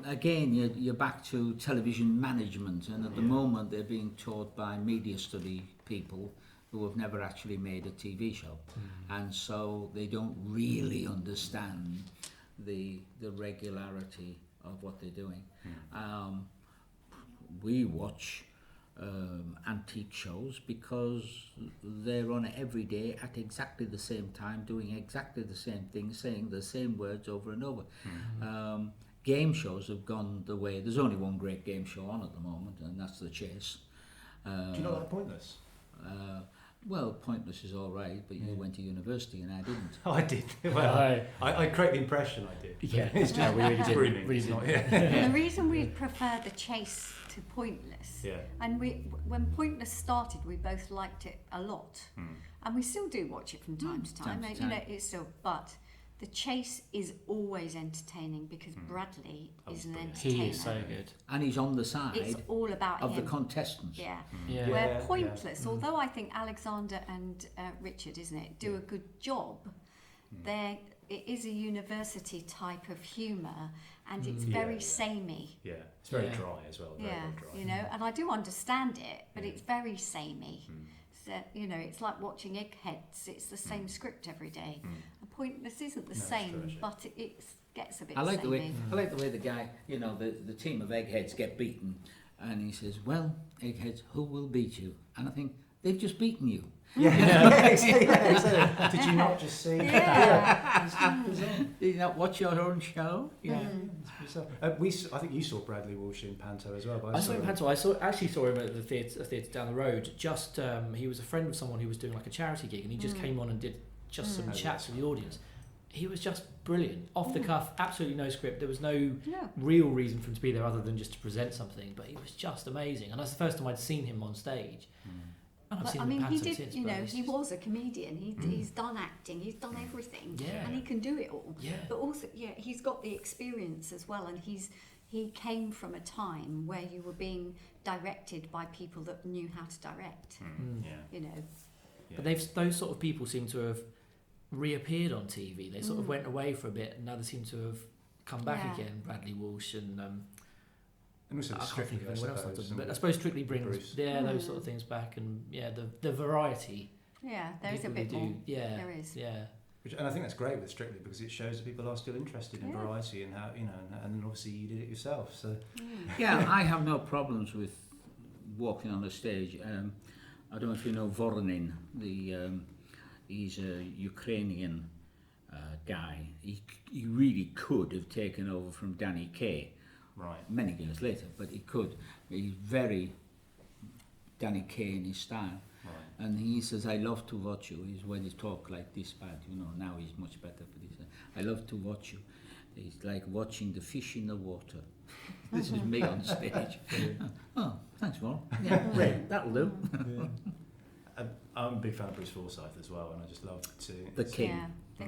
again, you're back to television management, and at the moment they're being taught by media study people who have never actually made a TV show, and so they don't really understand the regularity of what they're doing. We watch antique shows because they're on every day at exactly the same time, doing exactly the same thing, saying the same words over and over. Game shows have gone the way. There's only one great game show on at the moment, and that's The Chase. Do you not like Pointless? Well, Pointless is all right, but you went to university and I didn't. Oh, I did. Well, I create the impression I did. Yeah, It's just we really did. screaming. Really It's did. not- yeah. The reason we prefer The Chase to Pointless, Yeah. and when Pointless started, we both liked it a lot, and we still do watch it from time to time. time to You know, time. it's still, but The Chase is always entertaining because Bradley is an entertainer. He is so good. And he's on the side It's all about of him. the contestants. Yeah. Yeah. Where Yeah, Pointless, although I think Alexander and Richard, isn't it, do a good job, it is a university type of humour, and it's very samey. Yeah, it's very Yeah. dry as well. Very, Yeah, very dry. you know, and I do understand it, but it's very samey. So, you know, it's like watching Eggheads. It's the same script every day. And Pointless isn't the No, it's same, true, actually. but it gets a bit I like samey. the way the guy, you know, the team of Eggheads get beaten, and he says, "Well, Eggheads, who will beat you?" And I think they've just beaten you. Exactly. Did you not just see? Yeah. It's bizarre. Did you not watch your own show? Yeah, it's bizarre. I think you saw Bradley Walsh in Panto as well. But I saw him in Panto. actually saw him at the theatre down the road. Just he was a friend of someone who was doing like a charity gig, and he just came on and did just some chats with the audience. He was just brilliant, off the cuff, absolutely no script. There was no real reason for him to be there other than just to present something. But he was just amazing, and that's the first time I'd seen him on stage. And I've But, seen I him in mean, he Panto did, since, you but know, it's he just- was a comedian. He's done acting, he's done everything, Yeah. and he can do it all. Yeah. But also, he's got the experience as well, and he came from a time where you were being directed by people that knew how to direct. Yeah. You know, But those sort of people seem to have reappeared on TV. They sort of went away for a bit, and now they seem to have come back Yeah. again. Bradley Walsh and And also I the can't think Strictly, of anyone else. suppose, But I suppose Strictly brings Bruce. those sort of things back, and the variety. yeah, there is a people who bit more. Yeah, There is. Yeah, And I think that's great with Strictly because it shows that people are still interested in Yeah. variety and how, you know, and obviously you did it yourself. So Yeah, I have no problems with walking on the stage. I don't know if you know Voronin. He's a Ukrainian guy. He really could have taken over from Danny Kaye right. many years later, but he could. He's very Danny Kaye in his style. Right. And he says, "I love to watch you." He's when he talk like this bad, you know. Now he's much better, but he said, "I love to watch you. It's like watching the fish in the water." This is me on stage. Oh, thanks, Warren. Yeah, great. That'll do. I'm a big fan of Bruce Forsyth as well, and I just love to... The King.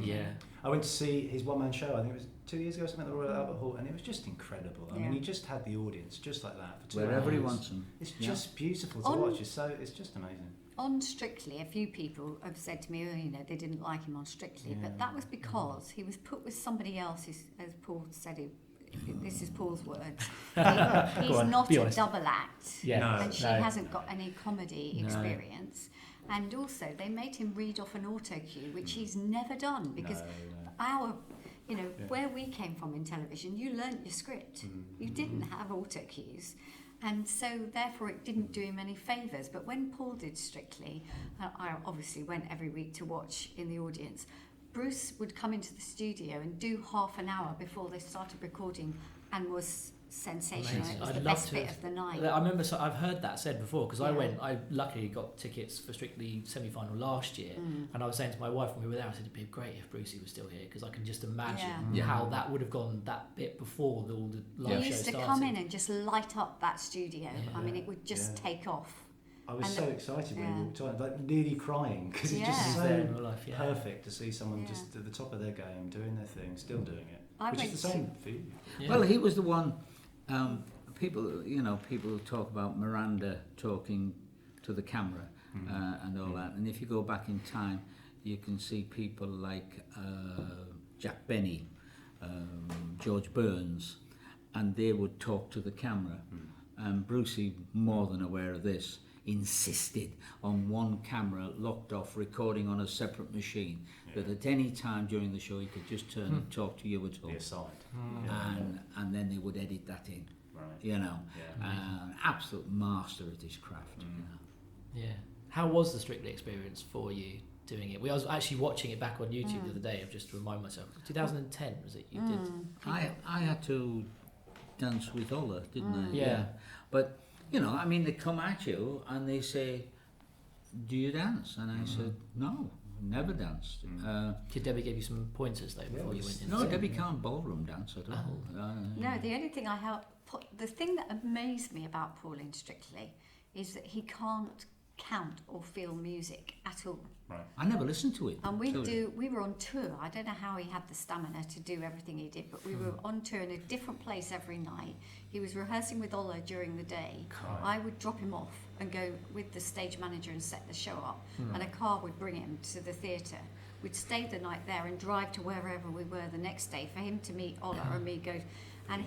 Yeah. I went to see his one-man show, I think it was 2 years ago or something, at the Royal Albert Hall, and it was just incredible. I mean, he just had the audience just like that for 2 hours. Wherever he wants them. It's just beautiful to watch. It's just amazing. On Strictly, a few people have said to me, oh, you know, they didn't like him on Strictly, but that was because he was put with somebody else, who's, as Paul said, this is Paul's words. He's not a double act, and she hasn't got any comedy experience. And also, they made him read off an auto cue, which he's never done, because where we came from in television, you learnt your script. You didn't have auto cues. And so, therefore, it didn't do him any favours. But when Paul did Strictly, I obviously went every week to watch in the audience. Bruce would come into the studio and do half an hour before they started recording, and was sensational. It was the best bit of the night. I remember, I've heard that said before, because I luckily got tickets for Strictly semi-final last year, and I was saying to my wife when we were there, I said it'd be great if Brucey was still here, because I can just imagine how that would have gone that bit before all the live shows started. He used to come in and just light up that studio. I mean, it would just take off. I was so excited when he walked on, like nearly crying, because it's just so perfect to see someone just at the top of their game, doing their thing, still doing it. Which is the same for you. Well, he was the one. People talk about Miranda talking to the camera and all that. And if you go back in time, you can see people like Jack Benny, George Burns, and they would talk to the camera. And Brucey, more than aware of this, insisted on one camera locked off, recording on a separate machine, that at any time during the show he could just turn and talk to you at all. And then they would edit that in. Absolute master at his craft. How was the Strictly experience for you doing it? I was actually watching it back on YouTube the other day, just to remind myself. 2010 was it? You did. I had to dance with Ola, didn't I? Yeah. But they come at you and they say, do you dance? And I said, no, never danced. Did Debbie give you some pointers though before you went in? No, Debbie can't ballroom dance at all. No, the only thing the thing that amazed me about Paul in Strictly is that he can't count or feel music at all. Right. I never listened to it. And we were on tour. I don't know how he had the stamina to do everything he did, but we were on tour in a different place every night. He was rehearsing with Ola during the day. I would drop him off and go with the stage manager and set the show up, and a car would bring him to the theatre. We'd stay the night there and drive to wherever we were the next day for him to meet Ola and me go. And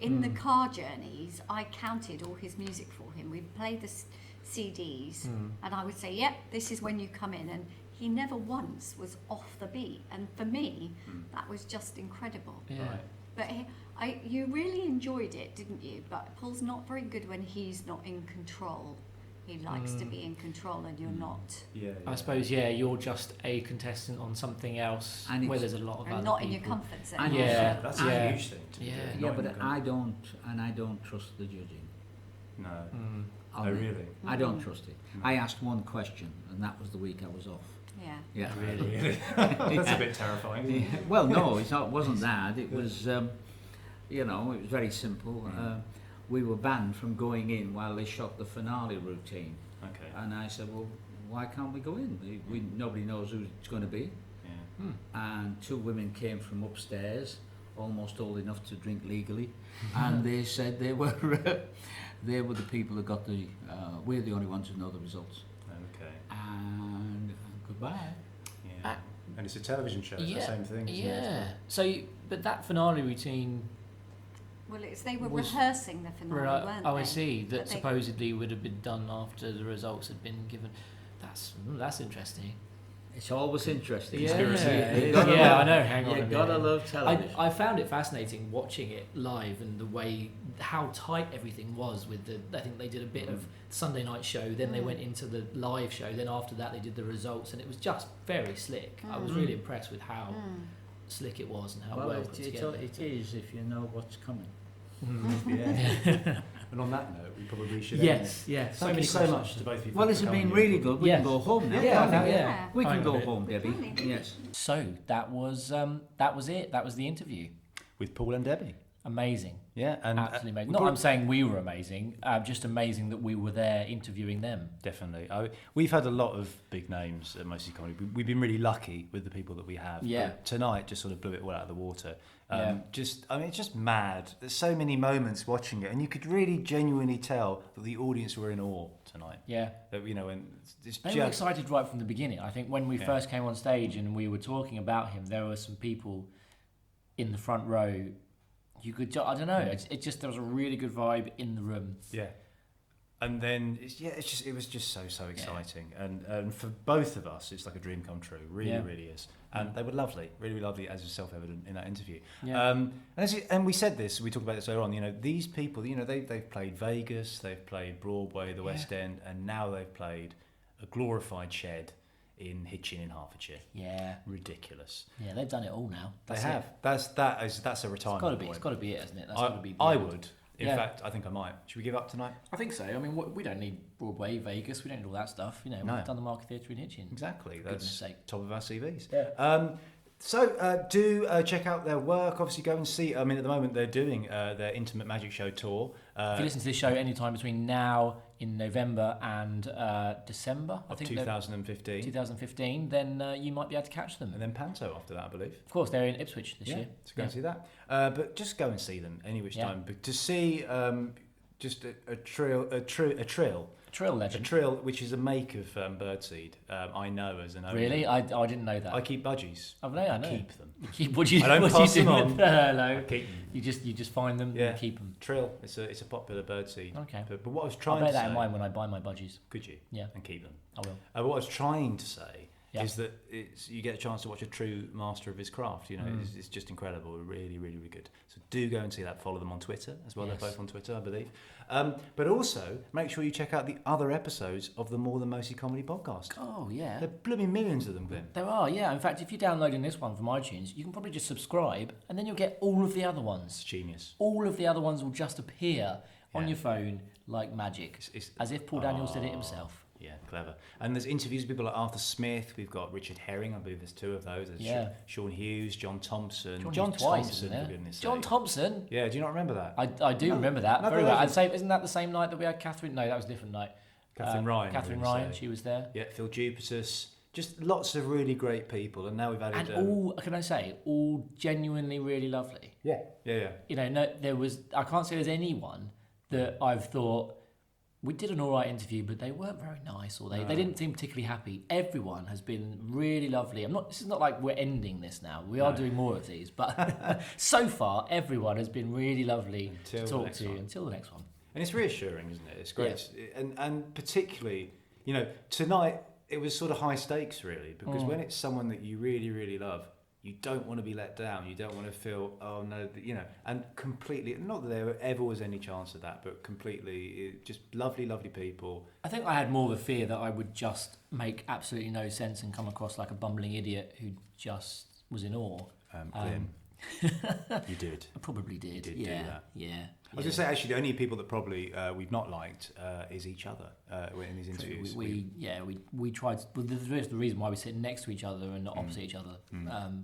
in the car journeys, I counted all his music for him. We'd play the CDs, and I would say, yep, this is when you come in, and he never once was off the beat, and for me that was just incredible. But you really enjoyed it, didn't you? But Paul's not very good when he's not in control. He likes to be in control and you're not. I suppose you're just a contestant on something else where there's a lot of other not people. in your comfort zone. That's a huge thing to do. But I don't trust the judging. No. Oh, really? I don't trust it. I asked one question, and that was the week I was off. Yeah. Really? That's a bit terrifying. Isn't it? Well, no, it wasn't that. It was, it was very simple. We were banned from going in while they shot the finale routine. Okay. And I said, well, why can't we go in? Nobody knows who it's going to be. And two women came from upstairs, almost old enough to drink legally, and they said they were the people that got the. We're the only ones who know the results. Okay. And goodbye. Yeah. And it's a television show. It's the same thing. Isn't it? So, but that finale routine. Well, they were rehearsing the finale, weren't they? I see. That supposedly would have been done after the results had been given. That's interesting. It's always interesting. I know. Hang on. You gotta love television. I found it fascinating watching it live and the way how tight everything was. I think they did a bit of Sunday night show, then they went into the live show, then after that they did the results, and it was just very slick. I was really impressed with how slick it was and how well put together. It is if you know what's coming. And on that note, we probably should. Yes. Thank you so much to both of you. Well, it's been really good. We can go home now. We can go home, Debbie. Yes. So that was it. That was the interview with Paul and Debbie. amazing. Yeah, and Absolutely amazing. Not I'm saying we were amazing, just amazing that we were there interviewing them. Definitely. We've had a lot of big names at Mostly Comedy. We've been really lucky with the people that we have. Yeah. But tonight just sort of blew it all out of the water. Yeah. It's just mad. There's so many moments watching it, and you could really genuinely tell that the audience were in awe tonight. Yeah. That, you know, and it's They were excited right from the beginning. I think when we first came on stage and we were talking about him, there were some people in the front row. You could, I don't know. It just there was a really good vibe in the room. Yeah. And then it was just so exciting, and for both of us, it's like a dream come true. Really is. And they were lovely, really lovely, as is self-evident in that interview. Yeah. And we said this, we talked about this earlier on. You know, these people, you know, they've played Vegas, they've played Broadway, the West End, and now they've played a glorified shed in Hitchin in Hertfordshire. Yeah. Ridiculous. Yeah, they've done it all now. They have. That's a retirement. It's got to be it, isn't it? That's I, got to be. I would. In fact, I think I might. Should we give up tonight? I think so. I mean, we don't need Broadway, Vegas. We don't need all that stuff. You know, No. we've done the Market Theatre in Hitchin. Exactly. Goodness That's sake. top of our CVs. Yeah. So do check out their work. Obviously, go and see. I mean, at the moment they're doing their Intimate Magic Show tour. If you listen to this show anytime between now in November and December, I of think 2015, 2015, then you might be able to catch them. and then Panto after that, I believe. Of course, they're in Ipswich this year. So go and see that. But just go and see them any which time. But to see just a trill legend. A trill, which is a make of birdseed. I know as an owner. Really? I didn't know that. I keep budgies. I know. Keep them. You keep what you I don't what pass you do them on. with hello. I keep them. You just find them and keep them. Trill. It's a popular birdseed. Okay. But what I was I'll trying bear to that say. in mind when I buy my budgies. Could you? Yeah. And keep them. I will. What I was trying to say Yeah. is that you get a chance to watch a true master of his craft. You know, it's just incredible. Really, really, really good. So do go and see that. Follow them on Twitter as well. Yes. They're both on Twitter, I believe. But also make sure you check out the other episodes of the More Than Mostly Comedy podcast. Oh yeah. There are blooming millions of them, Glyn. There are, yeah. In fact, if you're downloading this one from iTunes, you can probably just subscribe and then you'll get all of the other It's ones. genius. All of the other ones will just appear on Yeah. your phone like magic. As if Paul Daniels did it himself. Yeah, clever. And there's interviews with people like Arthur Smith. We've got Richard Herring. I believe there's two of those. There's Yeah. Sean Hughes, John Thompson. John twice, Thompson, isn't for there? goodness John sake. Thompson. Yeah, do you not remember that? I do remember that no, very but well. I'd say, isn't that the same night that we had Catherine? No, that was a different night. Catherine Ryan. Catherine we're gonna Ryan, say. she was there. Yeah, Phil Dupitus. Just lots of really great people. And now we've added... And all, can I say, all genuinely really lovely. Yeah. You know, no, I can't say there's anyone that I've thought, we did an all right interview, but they weren't very nice, or they didn't seem particularly happy. Everyone has been really lovely. This is not like we're ending this now. We are doing more of these, but so far everyone has been really lovely to talk to until the next one. And it's reassuring, isn't it? It's great. Yeah. And particularly, you know, tonight it was sort of high stakes, really, because when it's someone that you really, really love, you don't want to be let down. You don't want to feel, oh no, you know, and completely, not that there ever was any chance of that, but completely, just lovely, lovely people. I think I had more of a fear that I would just make absolutely no sense and come across like a bumbling idiot who just was in awe. Glyn, you did. I probably did. You did yeah, do that. yeah. I was going to say, actually, the only people that probably we've not liked is each other in these interviews. We tried. Well, the reason why we sit next to each other and not opposite each other,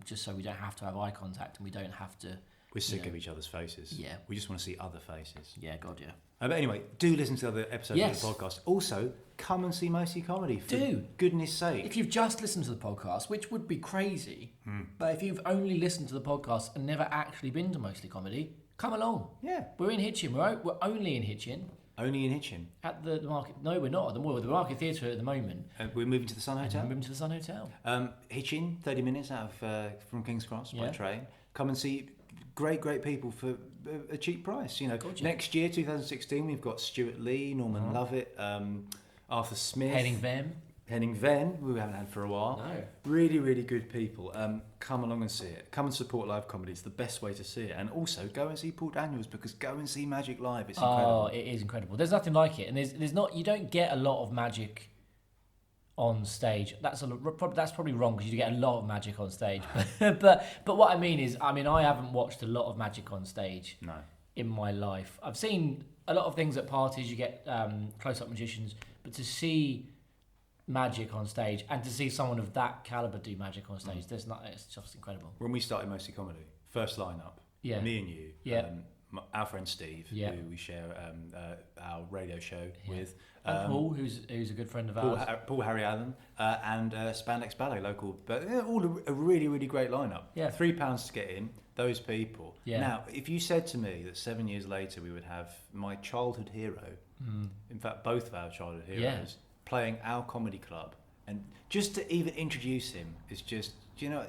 just so we don't have to have eye contact and we don't have to. We're sick of each other's faces. Yeah. We just want to see other faces. Yeah, God, yeah. But anyway, do listen to the other episodes of the podcast. Also, come and see Mostly Comedy. For goodness sake. If you've just listened to the podcast, which would be crazy, but if you've only listened to the podcast and never actually been to Mostly Comedy, come along. Yeah. We're in Hitchin. We're only in Hitchin. Only in Hitchin. At the market. No, we're not. We're at the Market Theatre at the moment. We're moving to the Sun Hotel. We're moving to the Sun Hotel. Hitchin, 30 minutes out of from King's Cross by Yeah. train. Come and see great people for a cheap price. You know, Gotcha. next year, 2016, we've got Stuart Lee, Norman Lovett, Arthur Smith, Henning Venn, who we haven't had for a while. No. Really, really good people. Come along and see it. Come and support live comedy. It's the best way to see it. And also go and see Paul Daniels, because go and see Magic live. It's incredible. Oh, it is incredible. There's nothing like it, and there's not. You don't get a lot of magic on stage. That's probably wrong, because you get a lot of magic on stage. but what I mean is, I haven't watched a lot of magic on stage. No. In my life, I've seen a lot of things at parties. You get close-up magicians, but to see magic on stage and to see someone of that caliber do magic on stage, it's just incredible. When we started Mostly Comedy, first lineup, me and you, Yeah. our friend Steve, Yeah. who we share our radio show with. And Paul, who's a good friend of ours. Paul Harry Allen and Spandex Ballet, local, but all a really, really great lineup. Yeah. £3 to get in, those people. Yeah. Now, if you said to me that 7 years later we would have my childhood hero, in fact, both of our childhood heroes, playing our comedy club, and just to even introduce him is just, do you know,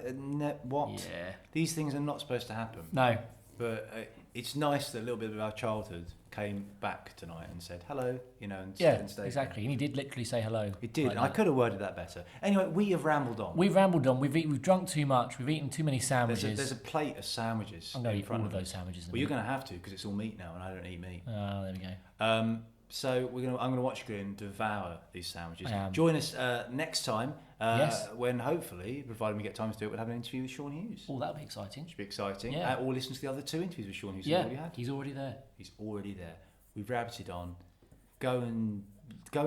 what? Yeah. These things are not supposed to happen. No. But it's nice that a little bit of our childhood came back tonight and said hello, you know, and stayed. Exactly. And he did literally say hello. It did, like and I could have worded that better. Anyway, we have rambled on. We've rambled on. We've drunk too much. We've eaten too many sandwiches. There's a plate of sandwiches. I'm going to in eat front all of of those sandwiches. Well, you're going to have to because it's all meat now, and I don't eat meat. Oh, there we go. So I'm going to watch Glyn devour these sandwiches. I am. Join us next time Yes. when hopefully, provided we get time to do it, we'll have an interview with Sean Hughes. Oh, that'll be exciting. Should be exciting. Yeah. Or listen to the other 2 interviews with Sean Hughes. Yeah, We've already had. he's already there. He's already there. We've rabbited on. Go and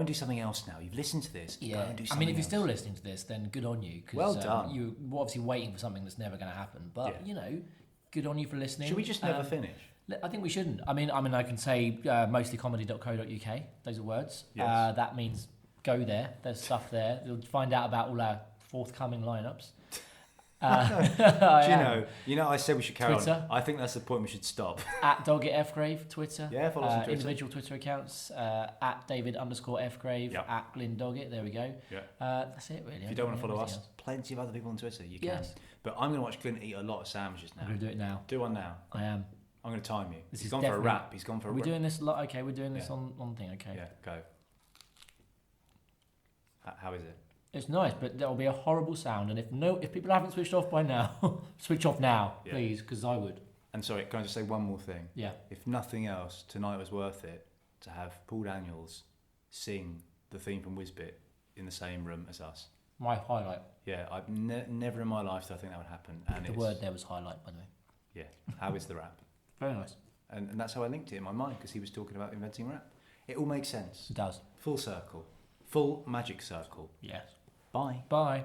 do something else now. You've listened to this. Go Yeah. and do I something mean, if you're else. still listening to this, then good on you. 'Cause, Well done. You're obviously waiting for something that's never going to happen. But, Yeah. you know, good on you for listening. Should we just never finish? I think we shouldn't. I mean, I can say mostlycomedy.co.uk. Those are words. Yes. That means go there. There's stuff there. You'll find out about all our forthcoming lineups. You know, I said we should carry Twitter. on. I think that's the point we should stop. At Doggett Ephgrave, Twitter. Yeah, follow us on Twitter. Individual Twitter accounts. At David_Ephgrave. Yep. At Glyn Doggett. There we go. Yeah. That's it, really. If you don't want to follow us, Anything else. plenty of other people on Twitter. You can. Yes. But I'm going to watch Glyn eat a lot of sandwiches now. I'm going to do it now. Do one now. I am. I'm going to time you. This He's is gone for a definitely- rap. He's gone for a Are we rap. doing this? Okay, we're doing this Yeah. on thing. Okay. Yeah, go. How is it? It's nice, but there will be a horrible sound, and if people haven't switched off by now, switch off now, Yeah. please, because I would. And sorry, can I just say one more thing? Yeah. If nothing else, tonight was worth it to have Paul Daniels sing the theme from Whizbit in the same room as us. My highlight. Yeah, I've never in my life did I think that would happen. And The word there was highlight, by the way. Yeah, how is the rap? Very nice. And that's how I linked it in my mind, because he was talking about inventing rap. It all makes sense. It does. Full circle. Full magic circle. Yes. Bye. Bye.